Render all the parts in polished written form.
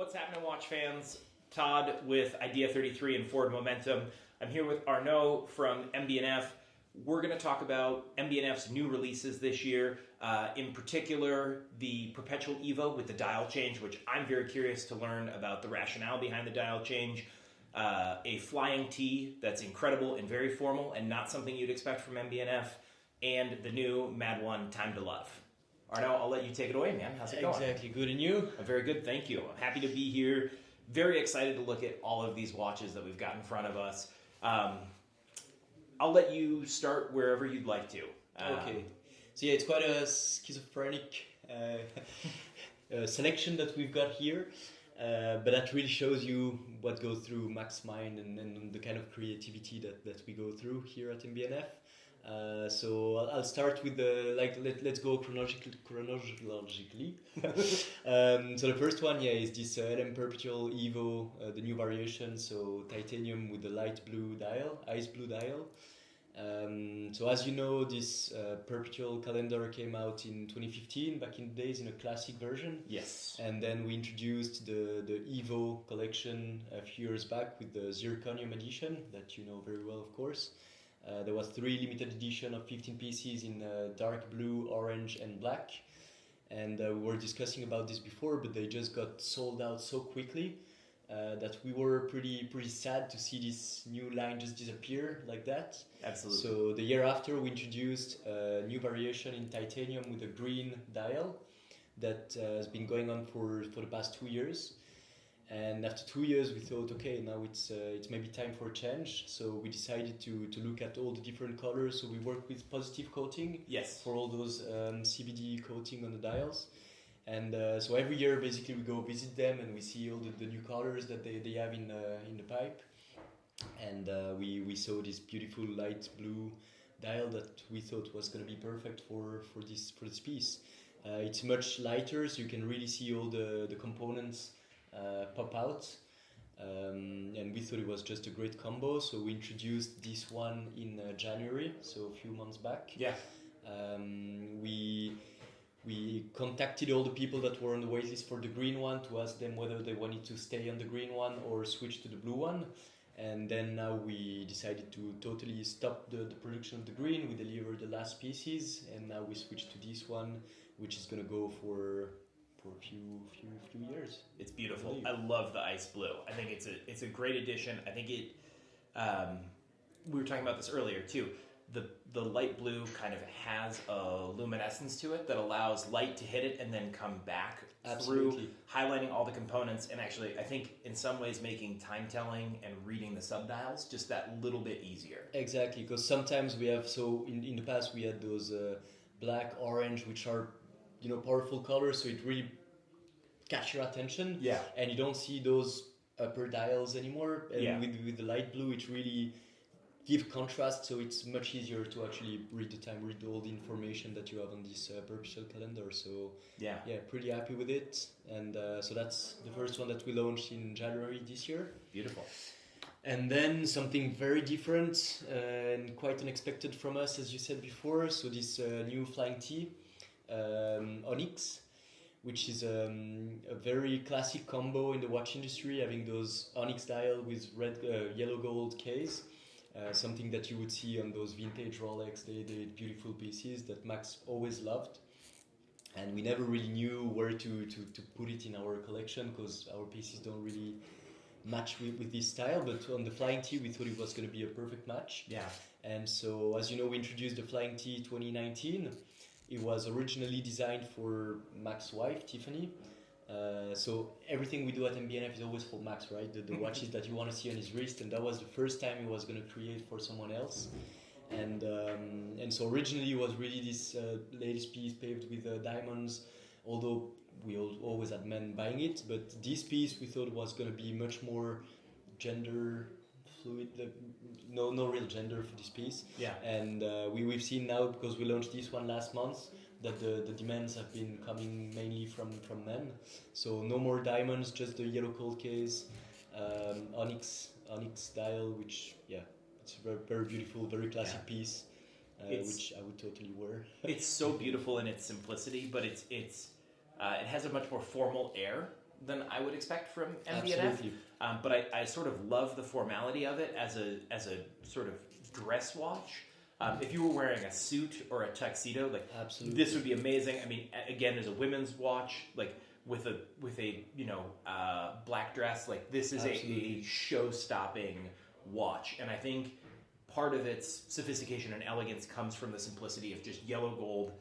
What's happening, watch fans? Todd with Idea 33 and Forward Momentum. I'm here with Arnaud from MB&F. We're going to talk about MB&F's new releases this year, in particular the Perpetual Evo with the dial change, which I'm very curious to learn about the rationale behind the dial change. A flying T that's incredible and very formal and not something you'd expect from MB&F, and the new MA.D.1 Time To Love. Arnaud, I'll let you take it away, man. How's it going? Exactly. Good, and you? I'm very good, thank you. I'm happy to be here. Very excited to look at all of these watches that we've got in front of us. I'll let you start wherever you'd like to. Okay. So yeah, it's quite a schizophrenic selection that we've got here, but that really shows you what goes through Mac's mind and the kind of creativity that we go through here at MB&F. So I'll start with let's go chronologically. So the first one, is this LM Perpetual Evo, the new variation. So titanium with the light blue dial, ice blue dial. So as you know, this Perpetual calendar came out in 2015, back in the days, in a classic version. Yes. And then we introduced the Evo collection a few years back with the Zirconium edition that you know very well, of course. There was 3 limited edition of 15 pieces in dark blue, orange and black. And we were discussing about this before, but they just got sold out so quickly that we were pretty sad to see this new line just disappear like that. Absolutely. So the year after, we introduced a new variation in titanium with a green dial that has been going on for the past 2 years. And after 2 years, we thought, okay, now it's maybe time for a change. So we decided to look at all the different colors. So we work with positive coating. Yes. For all those CVD coating on the dials. And so every year, basically, we go visit them and we see all the new colors that they have in the pipe. And we saw this beautiful light blue dial that we thought was going to be perfect for this piece. It's much lighter, so you can really see all the components pop out, and we thought it was just a great combo, so we introduced this one in January, so a few months back. Yeah. We contacted all the people that were on the waitlist for the green one to ask them whether they wanted to stay on the green one or switch to the blue one, and then now we decided to totally stop the production of the green. We delivered the last pieces, and now we switched to this one, which is going to go for a few years. It's beautiful. I love the ice blue. I think it's a great addition. I think it. We were talking about this earlier too. The light blue kind of has a luminescence to it that allows light to hit it and then come back. Absolutely. Through highlighting all the components, and actually I think in some ways making time telling and reading the subdials just that little bit easier. Exactly, because sometimes we have, so in the past we had those black, orange, which are powerful colors, so it really catch your attention. Yeah. And you don't see those upper dials anymore. And yeah. with the light blue, it really gives contrast, so it's much easier to actually read all the information that you have on this Perpetual calendar. So yeah, pretty happy with it. And so that's the first one that we launched in January this year. Beautiful. And then something very different and quite unexpected from us, as you said before. So this new Flying T, Onyx, which is a very classic combo in the watch industry, having those Onyx dial with red, yellow gold case. Something that you would see on those vintage Rolex. They did beautiful pieces that Max always loved, and we never really knew where to put it in our collection because our pieces don't really match with this style. But on the Flying T, we thought it was going to be a perfect match. Yeah. And so, as you know, we introduced the Flying T 2019. It was originally designed for Mac's wife, Tiffany. So everything we do at MB&F is always for Max, right? The watches that you want to see on his wrist, and that was the first time he was going to create for someone else. And so originally it was really this ladies piece paved with diamonds, although we always had men buying it. But this piece we thought was going to be much more gender fluid, no real gender for this piece. Yeah. And we've seen now, because we launched this one last month, that the demands have been coming mainly from men. So no more diamonds, just the yellow cold case, onyx dial, which it's a very, very beautiful, very classic piece, which I would totally wear. It's so beautiful in its simplicity, but it has a much more formal air than I would expect from MB&F. Absolutely. But I sort of love the formality of it as a sort of dress watch. If you were wearing a suit or a tuxedo, like Absolutely. this would be amazing. I mean, again, as a women's watch, like with a black dress, like this is a show-stopping watch, and I think part of its sophistication and elegance comes from the simplicity of just yellow gold,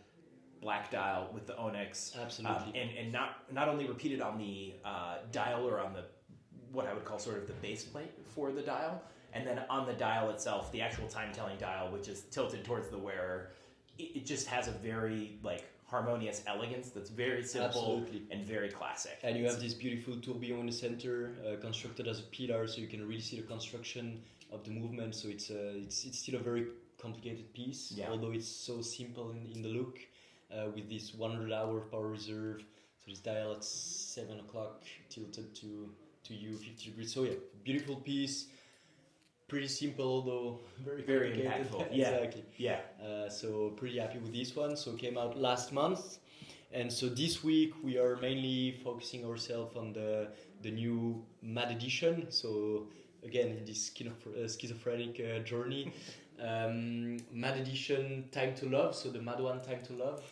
black dial with the onyx. Absolutely. And not only repeated on the dial or on the what I would call sort of the base plate for the dial, and then on the dial itself, the actual time-telling dial, which is tilted towards the wearer, it just has a very like harmonious elegance that's very simple and very classic. And you have this beautiful tourbillon in the center, constructed as a pillar, so you can really see the construction of the movement. So it's still a very complicated piece, although it's so simple in the look, with this 100-hour power reserve. So this dial at 7 o'clock tilted to you 50 degrees. So yeah, beautiful piece. Pretty simple, although very impactful. Exactly. Yeah. So pretty happy with this one. So came out last month, and so this week we are mainly focusing ourselves on the new M.A.D. edition. So again, in this schizophrenic journey, M.A.D. edition Time to Love. So the M.A.D.1 Time to Love,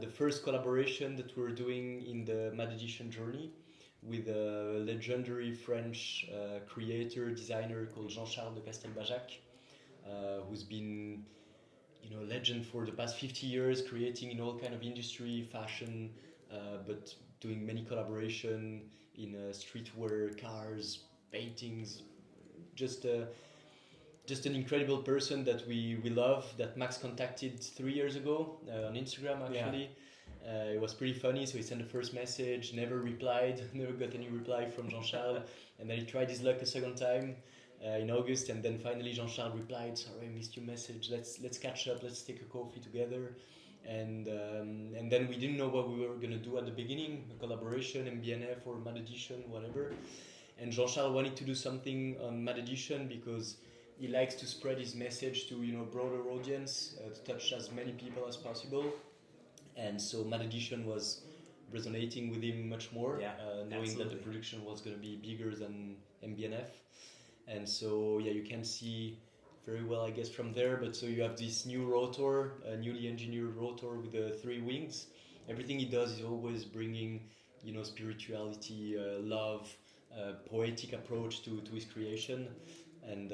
the first collaboration that we're doing in the M.A.D. edition journey, with a legendary French creator, designer called Jean-Charles de Castelbajac, who's been, legend for the past 50 years, creating in all kind of industry, fashion, but doing many collaboration in streetwear, cars, paintings. Just an incredible person that we love, that Max contacted 3 years ago on Instagram, actually. Yeah. It was pretty funny, so he sent the first message, never replied, never got any reply from Jean-Charles, and then he tried his luck a second time in August, and then finally Jean-Charles replied, sorry, I missed your message, let's catch up, let's take a coffee together, and then we didn't know what we were going to do at the beginning, a collaboration, MB&F or M.A.D. edition, whatever, and Jean-Charles wanted to do something on M.A.D. edition because he likes to spread his message to broader audience, to touch as many people as possible. And so M.A.D. edition was resonating with him much more, knowing that the production was going to be bigger than MB&F. And so, you can see very well, I guess, from there. But so you have this new rotor, a newly engineered rotor with the 3 wings. Everything he does is always bringing, spirituality, love, poetic approach to his creation. And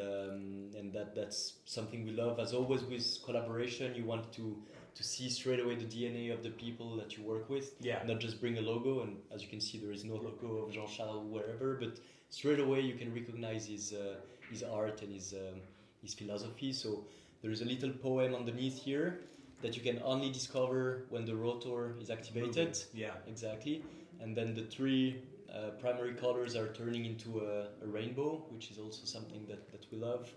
that's something we love. As always with collaboration, you want to see straight away the DNA of the people that you work with, not just bring a logo, and as you can see there is no logo of Jean-Charles wherever, but straight away you can recognize his art and his philosophy. So there is a little poem underneath here that you can only discover when the rotor is activated. Yeah, exactly. And then the 3 primary colors are turning into a rainbow, which is also something that we love.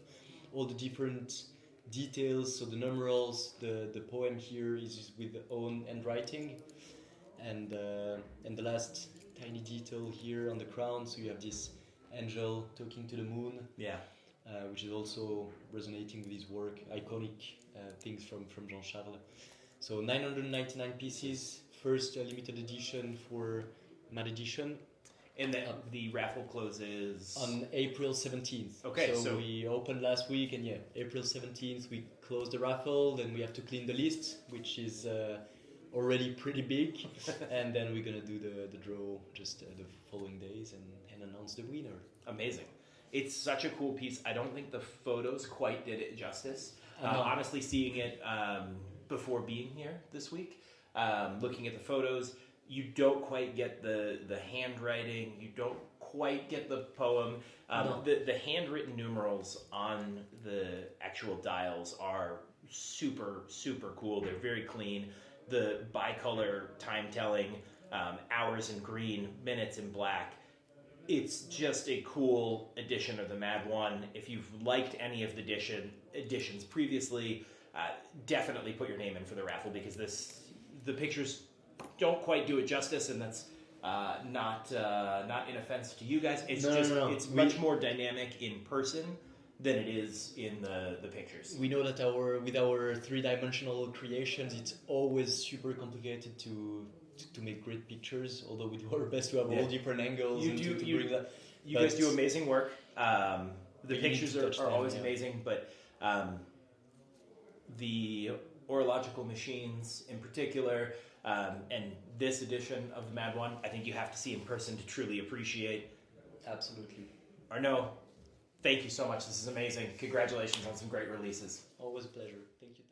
All the different details, so the numerals, the poem here is with the own handwriting, and the last tiny detail here on the crown, so you have this angel talking to the moon, which is also resonating with his work, iconic things from Jean-Charles. So 999 pieces, first limited edition for M.A.D. edition. And the raffle closes on April 17th. Okay, so we opened last week, and April 17th we closed the raffle. Then we have to clean the list, which is already pretty big, and then we're gonna do the draw just the following days and announce the winner. Amazing! It's such a cool piece. I don't think the photos quite did it justice. Honestly, seeing it before being here this week, looking at the photos. You don't quite get the handwriting. You don't quite get the poem. The handwritten numerals on the actual dials are super, super cool. They're very clean. The bicolor time telling, hours in green, minutes in black. It's just a cool edition of the M.A.D.1. If you've liked any of the editions previously, definitely put your name in for the raffle, because the pictures don't quite do it justice, and that's not in offense to you guys. It's it's much more dynamic in person than it is in the pictures. We know that with our 3-dimensional creations, it's always super complicated to to make great pictures. Although we do our best to have all different angles to bring that. You guys do amazing work. The pictures are always yeah. amazing, but the horological machines in particular, and this edition of the MA.D.1, I think you have to see in person to truly appreciate. Absolutely. Arnaud, thank you so much. This is amazing. Congratulations on some great releases. Always a pleasure. Thank you.